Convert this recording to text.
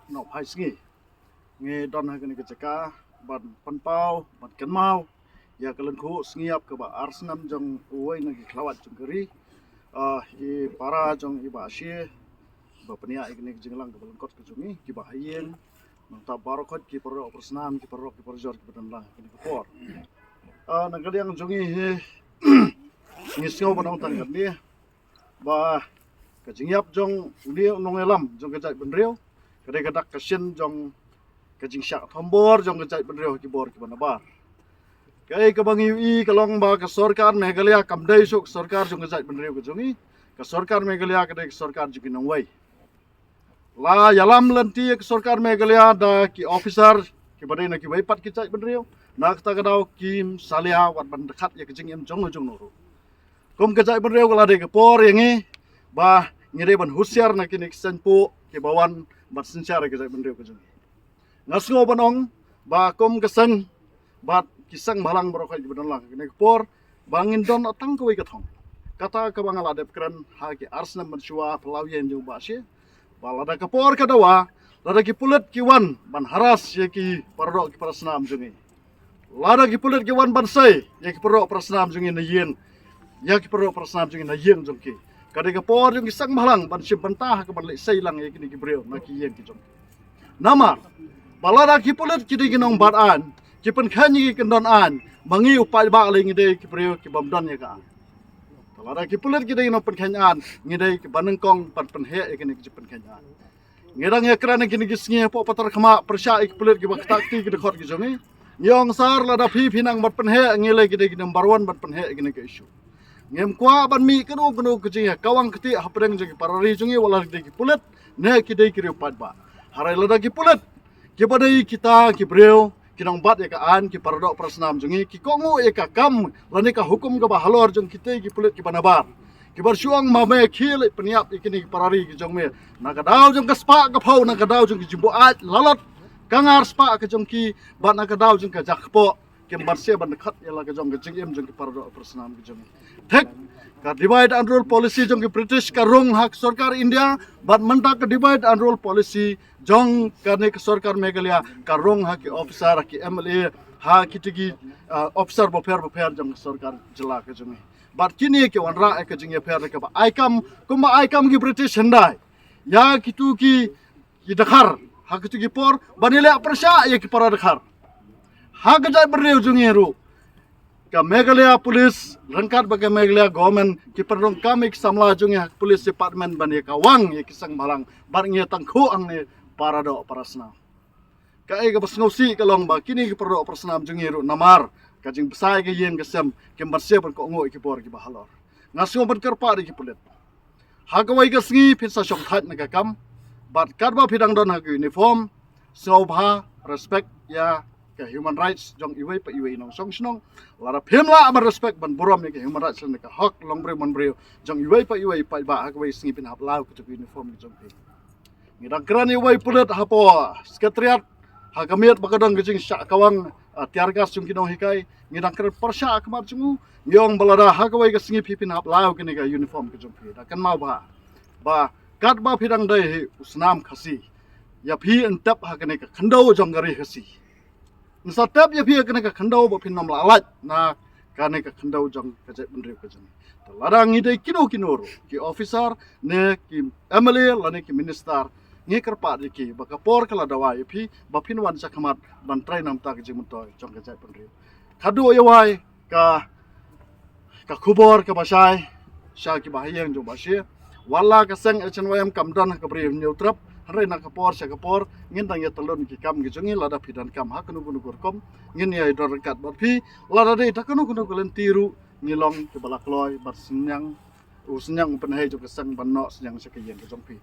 no phai sngi nge don ha kene keceka ban panpau ban kenmau ya kalen khu sngiap ke ba arsenam jong uoi nagi klawat jong keri I para jong I ba she ba penia ikne jinglang ke balengkot ke jungi ki ba hayen nang ta barokot ki poro persnam ki poro ki porjor ki bedanlang kene ke por nagaliang jungi he ngisio banong tangkat ni ba kajingyap jong uni nong elam jong kajai benriu kadai kadak kasin jong kajing syak thombor jong kajai benriu ki bor ki banabar kai kabang ui kalong ba ka sarkar Meghalaya kamdai sok sarkar jong kajai benriu ke jongi ka sarkar Meghalaya kadai sarkar juki nongwai la yalam lanti ke sarkar Meghalaya da ki officer ki badai na ki waipat ki kajai benriu nak ta kadau kim salia wat ban dekat ya kajing em jong noru kum kajai benriu kala de ke por yangi ba ngire ban husiar na kini senpu ke bawan bat sensyar ke jai benriu ke jung ngasngo banong ba kum keseng bat kisang malang barokai ke bedanlang kini por bangin don atang koi ke thong kata ke bangala de kran ha ke arsna mansua pelawian jung ba she ba lada ke por ke dawa lada ki pulet ki wan ban haras ye ki parro ki parasnam jungi lada ki pulet ki wan ban sai ye ki parro parasnam jungi na yen ya ki parro parasnam jungi na yen jung ki kadai ke por jong isang malang ban sim bantah ke ban le sei lang ye kini ki breu na ki yen ki jong namar balada ki pulet ki di ginong bat an ki pen khanyi ki don an mangi upai ba le ngi de ki breu ki bam don ye ka balada ki pulet ki di ginong pen khan an ngi de ki baneng kong pan pen he ye kini ki pen khan an ngirang ye kran kini ki sngi po patar khama persya ki pulet ki ba tak ti ki de khot ki jongi yong sar lada phi phinang bat pen he ngi le ki de ki number 1 bat pen he kini ki issue ngem kwa ban mi kenu kecing kawang keti hapreng jeng parari jungi wala ki pulet ne ki dei ki pat ba harai lada ki pulet ki badai kita ki breu ki nong bat ya ka an ki paradok prasnam jungi ki kongu ya ka kam lani ka hukum ka ba halor jung kita ki pulet ki banabar ki bersuang ma me khil peniap ikini parari ki jong me na ka daw jung ka spa ka phau na ka daw jung ki jimbo at lalot kangar spa ka jong ki bat na ka daw jung ka jakpo kem barse ban khat yala ka jong jing em jong ki parado prasnam ki jong thek ka divide and rule policy jong ki British ka rong hak sarkar India bat manta ka divide and rule policy jong ka ne ka sarkar Meghalaya ka rong hak ki officer ki MLA ha ki tigi officer bo pher jong sarkar jila ka jong bat kini ki wanra ka jing ye pher ka ba aikam kuma aikam ki British hendai ya ki tu ki dakhar hak ki tigi por banile prasya ye ki para dakhar ha kajai berriu jungi ru ka Meghalaya police rangkat bagai Meghalaya government ki perong kami samla jungi police department bani ka wang ye kisang malang bar nge tangkhu ang ne para do parasna ka ai ka basngausi ka long ba kini ki perdo parasna jungi ru namar ka jing besai ke yen kesem ke barse ban ko ngoi ki por ki bahalor ngaso ban kerpa ki pulet ha ka wai ka sngi phisa shok that na ka kam bat karba phidang don ha ki uniform sobha respect ya ke human rights jong iwei pa iwei nong song snong lara phemla amar respect ban borom ke human rights ne ka hak longbre mon breu jong iwei pa ba ha wei singi pin hap lau ku uniform jong pe ngidang kran iwei pulet ha po sekretariat ha kamiat bakadang gejing syak kawang tiargas jong kinong hikai ngidang kran persya akmar jungu yong balada ha wei ke singi pin hap lau ke ne ka uniform ke jong pe da kan mau ba kat ba phidang dai usnam khasi ya phi entap ha ke ne ka khandau jong gari khasi Nsatap ya pia kena ka khandau bo pin nom lalat na kane ka khandau jong ka jai benriu ka jong larang ide kino ki officer ne ki MLA la ne ki minister nge kerpa de ki ba ka por kala dawa ya phi ba phin wan sa khamat ban trai nam ta ka jing toy jong ka jai benriu khadu ya wai ka khubor ka basai sha ki ba hayang jong ba she wala ka seng chen wayam kam don ka bre neutrap hari nak kapor sa kapor ngin tang ya talon ki kam ki jungi lada pidan kam ha kunu kunu gorkom ngin ya idor kat bat phi lada de ta kunu kunu kulen tiru ngilong ke balak loy bat senyang senyang pen hai jo kesang ban no senyang sa ke yen ke jong phi